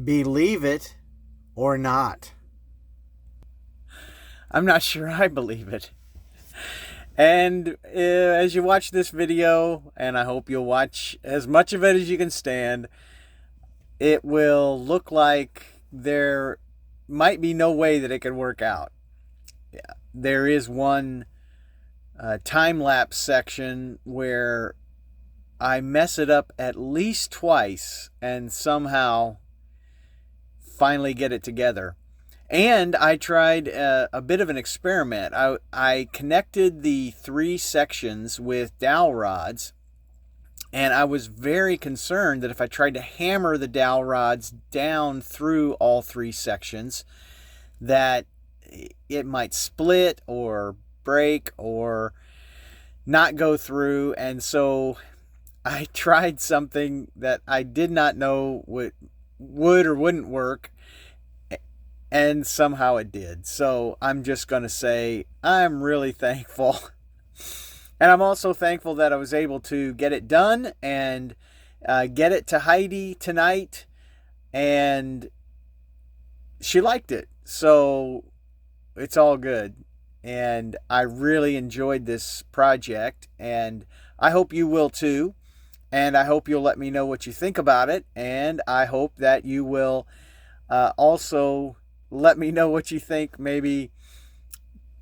Believe it or not. I'm not sure I believe it. And as you watch this video, and I hope you'll watch as much of it as you can stand, it will look like there might be no way that it could work out. Yeah. There is one time-lapse section where I mess it up at least twice and somehow finally get it together. And I tried a bit of an experiment. I connected the 3 sections with dowel rods, and I was very concerned that if I tried to hammer the dowel rods down through all 3 sections, that it might split or break or not go through. And so I tried something that I did not know would or wouldn't work, and somehow it did. So I'm just going to say I'm really thankful. And I'm also thankful that I was able to get it done and get it to Heidi tonight. And she liked it. So it's all good. And I really enjoyed this project. And I hope you will too. And I hope you'll let me know what you think about it. And I hope that you will also let me know what you think maybe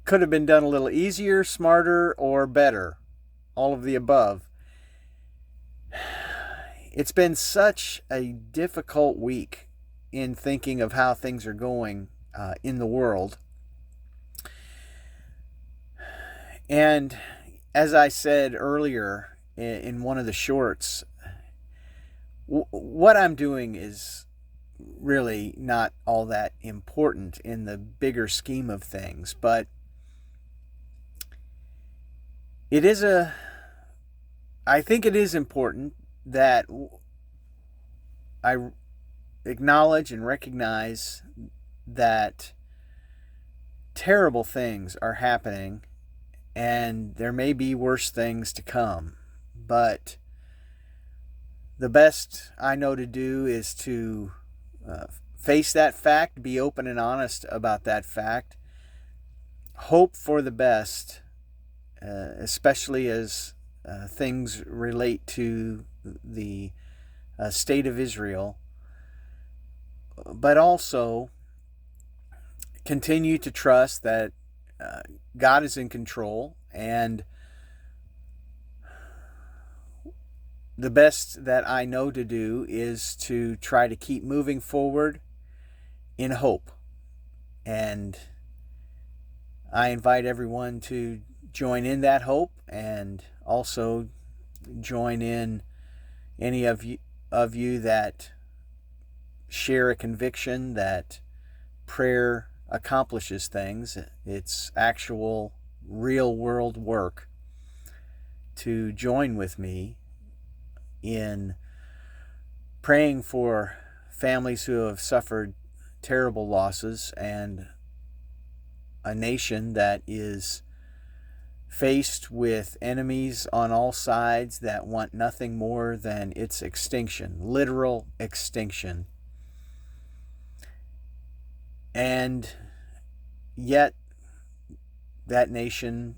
could have been done a little easier, smarter, or better. All of the above. It's been such a difficult week in thinking of how things are going in the world. And as I said earlier in one of the shorts, what I'm doing is really not all that important in the bigger scheme of things, but I think it is important that I acknowledge and recognize that terrible things are happening and there may be worse things to come. But the best I know to do is to face that fact, be open and honest about that fact, hope for the best, especially as things relate to the state of Israel, but also continue to trust that God is in control, and the best that I know to do is to try to keep moving forward in hope. And I invite everyone to join in that hope, and also join in any of you that share a conviction that prayer accomplishes things. It's actual real world work, to join with me in praying for families who have suffered terrible losses and a nation that is faced with enemies on all sides that want nothing more than its extinction, literal extinction. And yet that nation,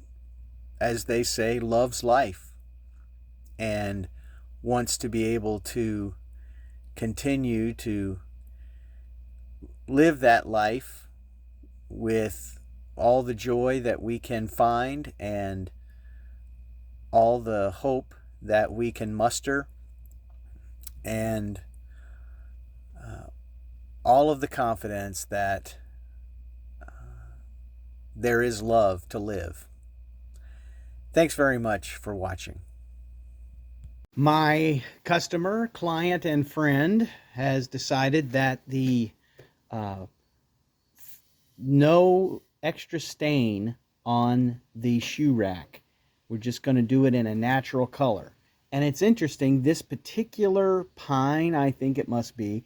as they say, loves life and wants to be able to continue to live that life with all the joy that we can find and all the hope that we can muster, and all of the confidence that there is love to live. Thanks very much for watching. My customer, client, and friend has decided that the no extra stain on the shoe rack. We're just going to do it in a natural color. And it's interesting, this particular pine, I think it must be,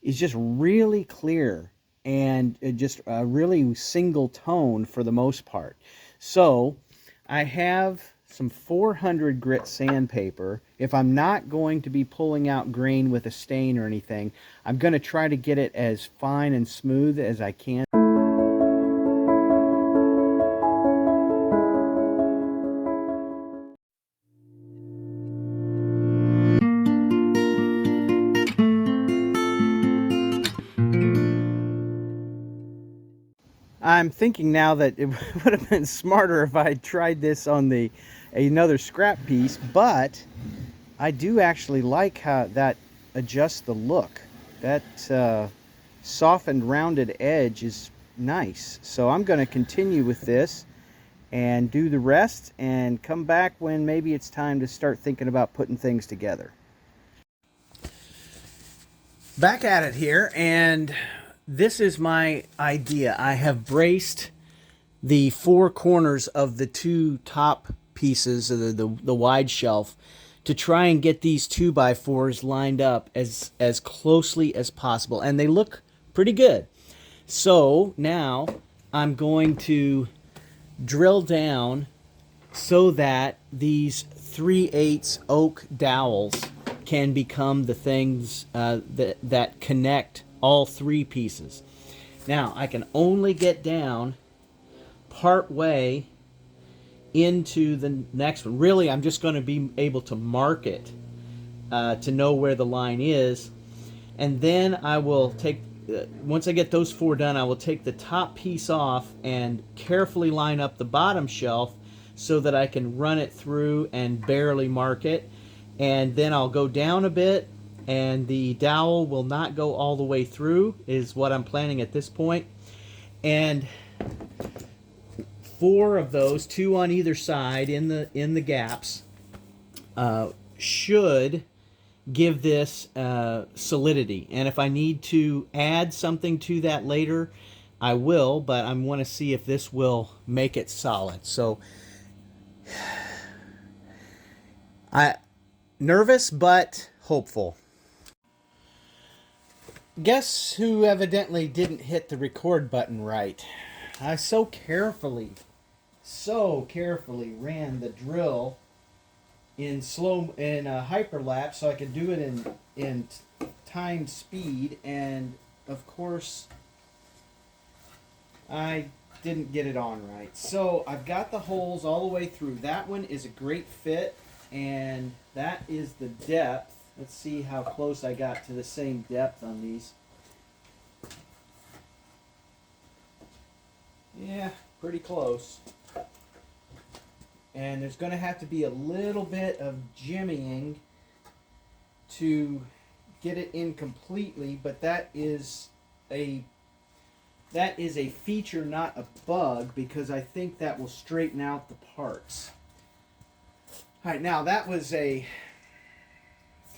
is just really clear and just a really single tone for the most part. So I have some 400 grit sandpaper. If I'm not going to be pulling out grain with a stain or anything, I'm going to try to get it as fine and smooth as I can. I'm thinking now that it would have been smarter if I had tried this on another scrap piece, but I do actually like how that adjusts the look. That softened rounded edge is nice. So I'm going to continue with this and do the rest and come back when maybe it's time to start thinking about putting things together. Back at it here, and this is my idea. I have braced the four corners of the two top pieces of the wide shelf to try and get these 2x4s lined up as closely as possible, and they look pretty good. So now I'm going to drill down so that these 3/8 oak dowels can become the things that connect all three pieces. Now I can only get down part way into the next one. Really, I'm just going to be able to mark it to know where the line is, and then I will take once I get those four done, I will take the top piece off and carefully line up the bottom shelf so that I can run it through and barely mark it. And then I'll go down a bit, and the dowel will not go all the way through, is what I'm planning at this point. And four of those, two on either side in the gaps, should give this solidity. And if I need to add something to that later, I will, but I want to see if this will make it solid. So nervous but hopeful. Guess who evidently didn't hit the record button right? I so carefully ran the drill in hyperlapse so I could do it in timed speed, and of course I didn't get it on right. So I've got the holes all the way through. That one is a great fit, and that is the depth. Let's see how close I got to the same depth on these. Yeah, pretty close. And there's going to have to be a little bit of jimmying to get it in completely, but that is a feature, not a bug, because I think that will straighten out the parts. All right, now that was a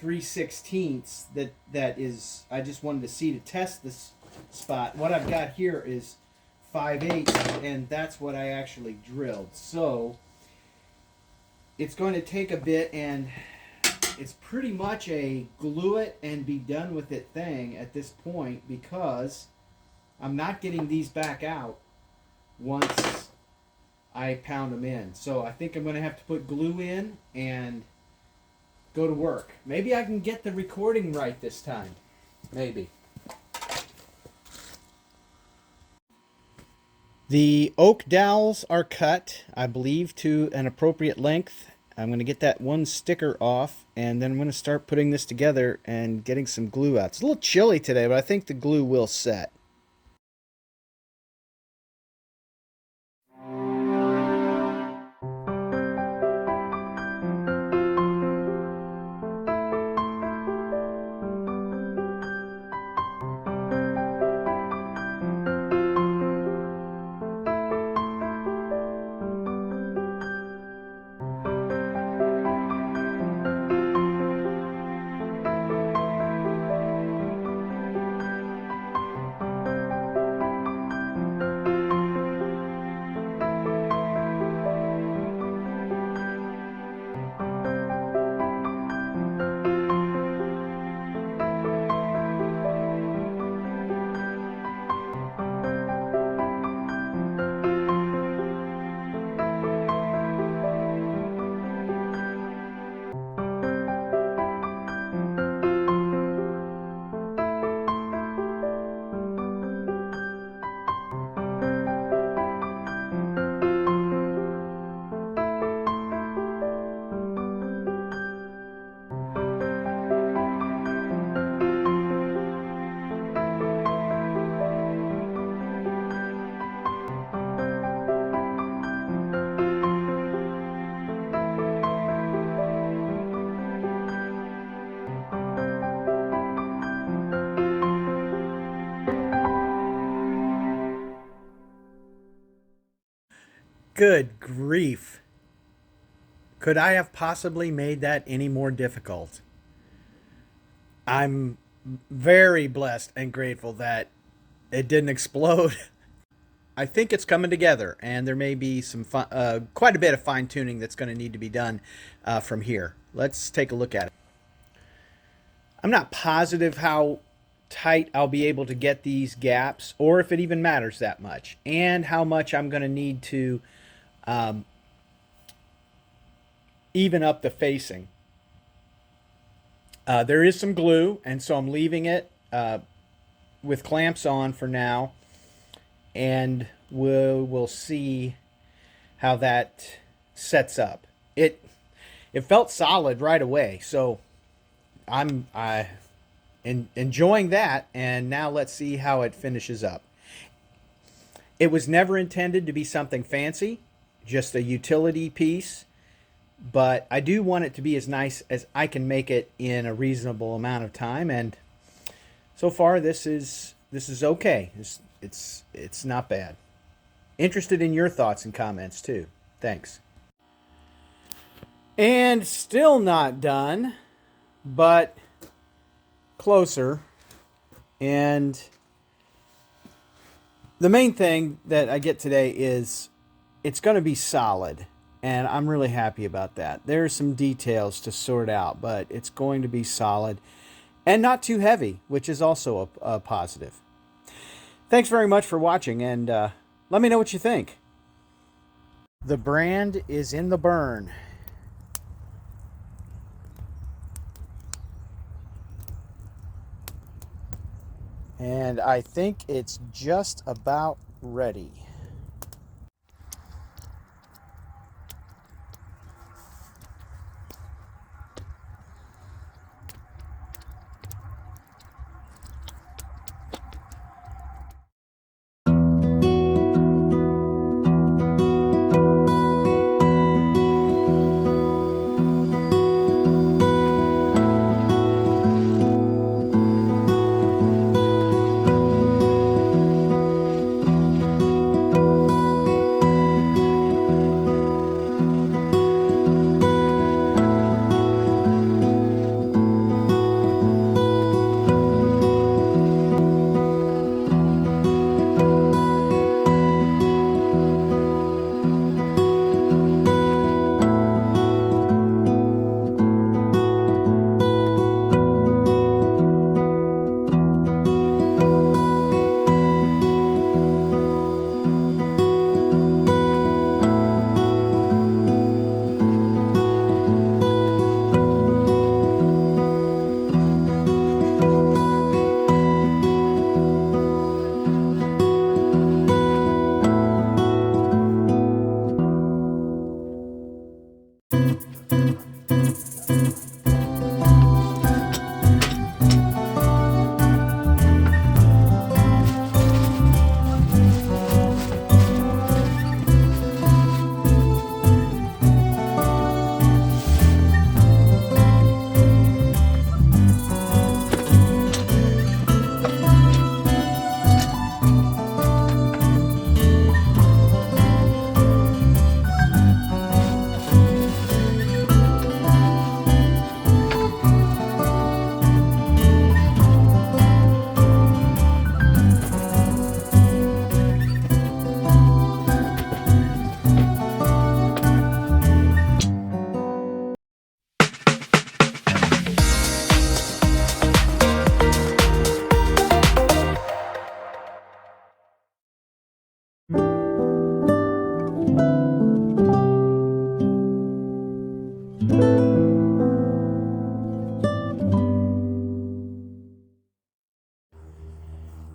3/16 that is, I just wanted to see to test this spot. What I've got here is 5/8, and that's what I actually drilled. So it's going to take a bit, and it's pretty much a glue it and be done with it thing at this point, because I'm not getting these back out once I pound them in. So I think I'm going to have to put glue in and go to work. Maybe I can get the recording right this time. Maybe. The oak dowels are cut, I believe, to an appropriate length. I'm going to get that one sticker off, and then I'm going to start putting this together and getting some glue out. It's a little chilly today, but I think the glue will set. Good grief. Could I have possibly made that any more difficult? I'm very blessed and grateful that it didn't explode. I think it's coming together, and there may be some quite a bit of fine tuning that's going to need to be done from here. Let's take a look at it. I'm not positive how tight I'll be able to get these gaps, or if it even matters that much, and how much I'm going to need to even up the facing. There is some glue, and so I'm leaving it with clamps on for now, and we'll see how that sets up. It felt solid right away, so I'm enjoying that, and now let's see how it finishes up. It was never intended to be something fancy, just a utility piece, but I do want it to be as nice as I can make it in a reasonable amount of time, and so far this is okay. It's not bad. Interested in your thoughts and comments too. Thanks. And still not done, but closer. And the main thing that I get today is it's going to be solid, and I'm really happy about that. There are some details to sort out, but it's going to be solid and not too heavy, which is also a positive. Thanks very much for watching, and let me know what you think. The brand is in the burn. And I think it's just about ready.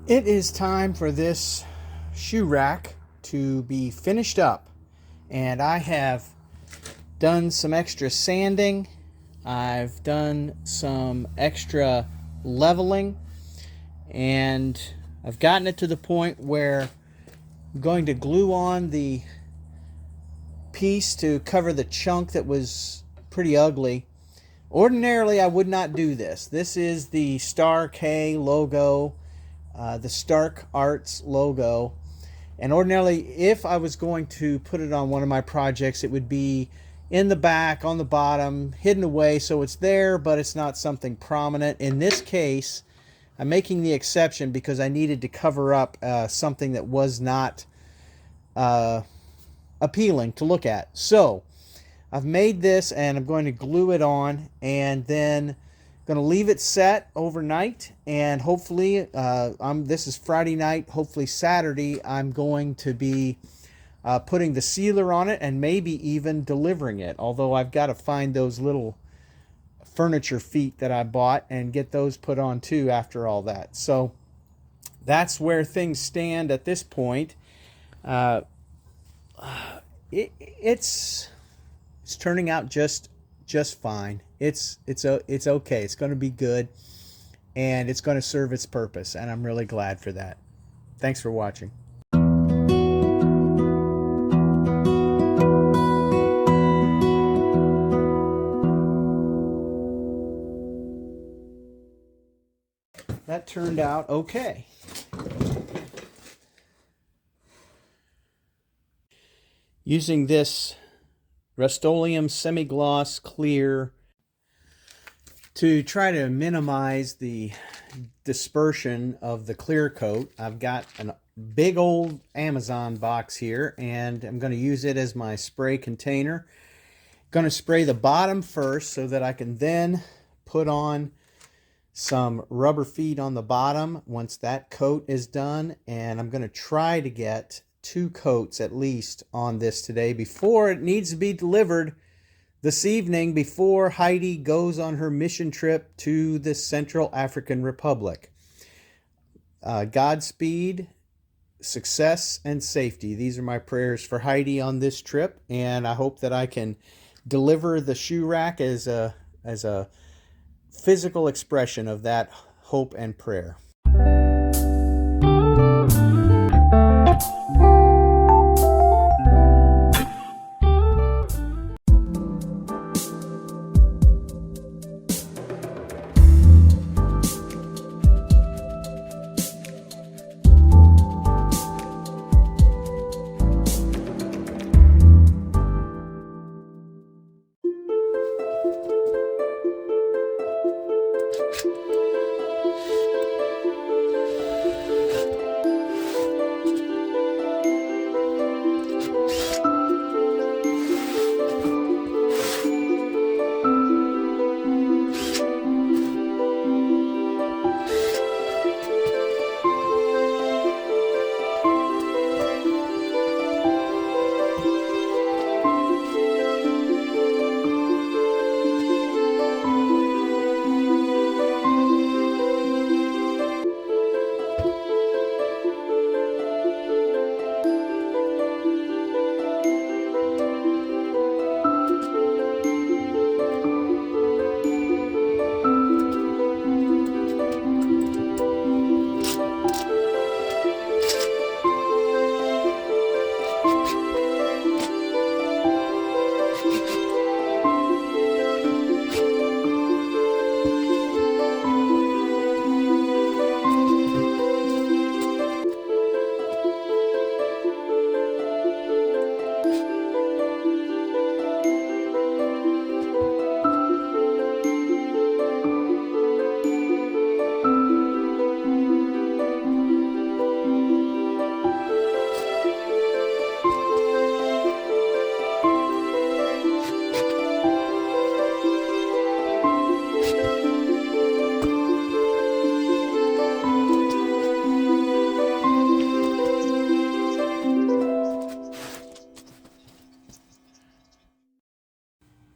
It is time for this shoe rack to be finished up, and I have done some extra sanding. I've done some extra leveling, and I've gotten it to the point where I'm going to glue on the piece to cover the chunk that was pretty ugly. Ordinarily, I would not do this. This is the Star K logo, the Stark Arts logo, And ordinarily, if I was going to put it on one of my projects, it would be in the back, on the bottom, hidden away, so it's there, but it's not something prominent. In this case, I'm making the exception because I needed to cover up something that was not appealing to look at. So I've made this, and I'm going to glue it on, and then going to leave it set overnight, and hopefully this is Friday night. Hopefully Saturday I'm going to be putting the sealer on it and maybe even delivering it, although I've got to find those little furniture feet that I bought and get those put on too after all that. So that's where things stand at this point. It's turning out just fine. It's okay. It's going to be good, and it's going to serve its purpose, and I'm really glad for that. Thanks for watching. That turned out okay. Using this Rust-Oleum semi-gloss clear to try to minimize the dispersion of the clear coat, I've got a big old Amazon box here, and I'm going to use it as my spray container. Going to spray the bottom first so that I can then put on some rubber feet on the bottom once that coat is done, and I'm going to try to get 2 coats at least on this today before it needs to be delivered this evening, before Heidi goes on her mission trip to the Central African Republic. Godspeed, success, and safety. These are my prayers for Heidi on this trip, and I hope that I can deliver the shoe rack as a physical expression of that hope and prayer.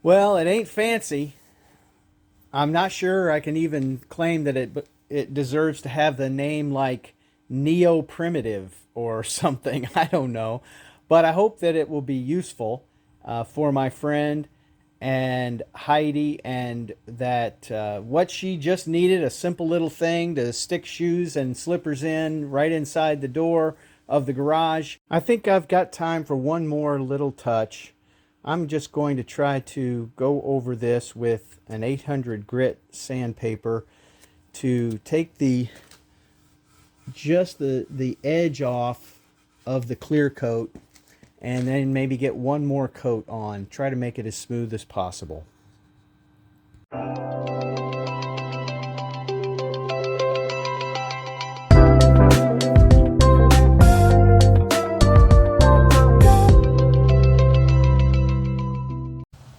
Well, it ain't fancy. I'm not sure I can even claim that it deserves to have the name like neo-primitive or something. I don't know. But I hope that it will be useful for my friend and Heidi, and that what she just needed, a simple little thing to stick shoes and slippers in right inside the door of the garage. I think I've got time for one more little touch. I'm just going to try to go over this with an 800 grit sandpaper to take the edge off of the clear coat, and then maybe get one more coat on. Try to make it as smooth as possible.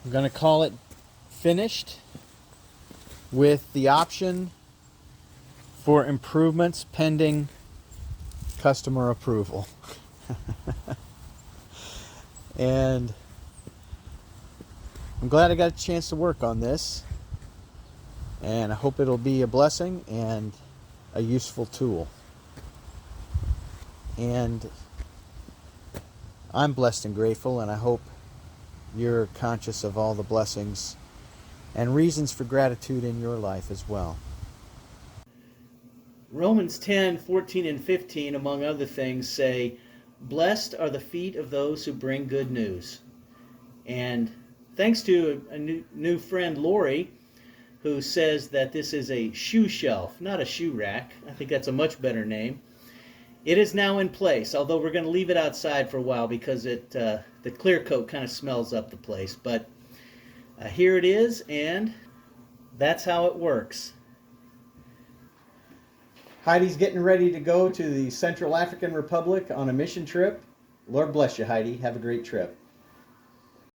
I'm going to call it finished with the option for improvements pending customer approval. And I'm glad I got a chance to work on this, and I hope it'll be a blessing and a useful tool. And I'm blessed and grateful, and I hope you're conscious of all the blessings and reasons for gratitude in your life as well. Romans 10:14 and 15, among other things, say, "Blessed are the feet of those who bring good news." And thanks to a new friend, Lori, who says that this is a shoe shelf, not a shoe rack. I think that's a much better name. It is now in place, although we're going to leave it outside for a while because the clear coat kind of smells up the place. But here it is, and that's how it works. Heidi's getting ready to go to the Central African Republic on a mission trip. Lord bless you, Heidi. Have a great trip.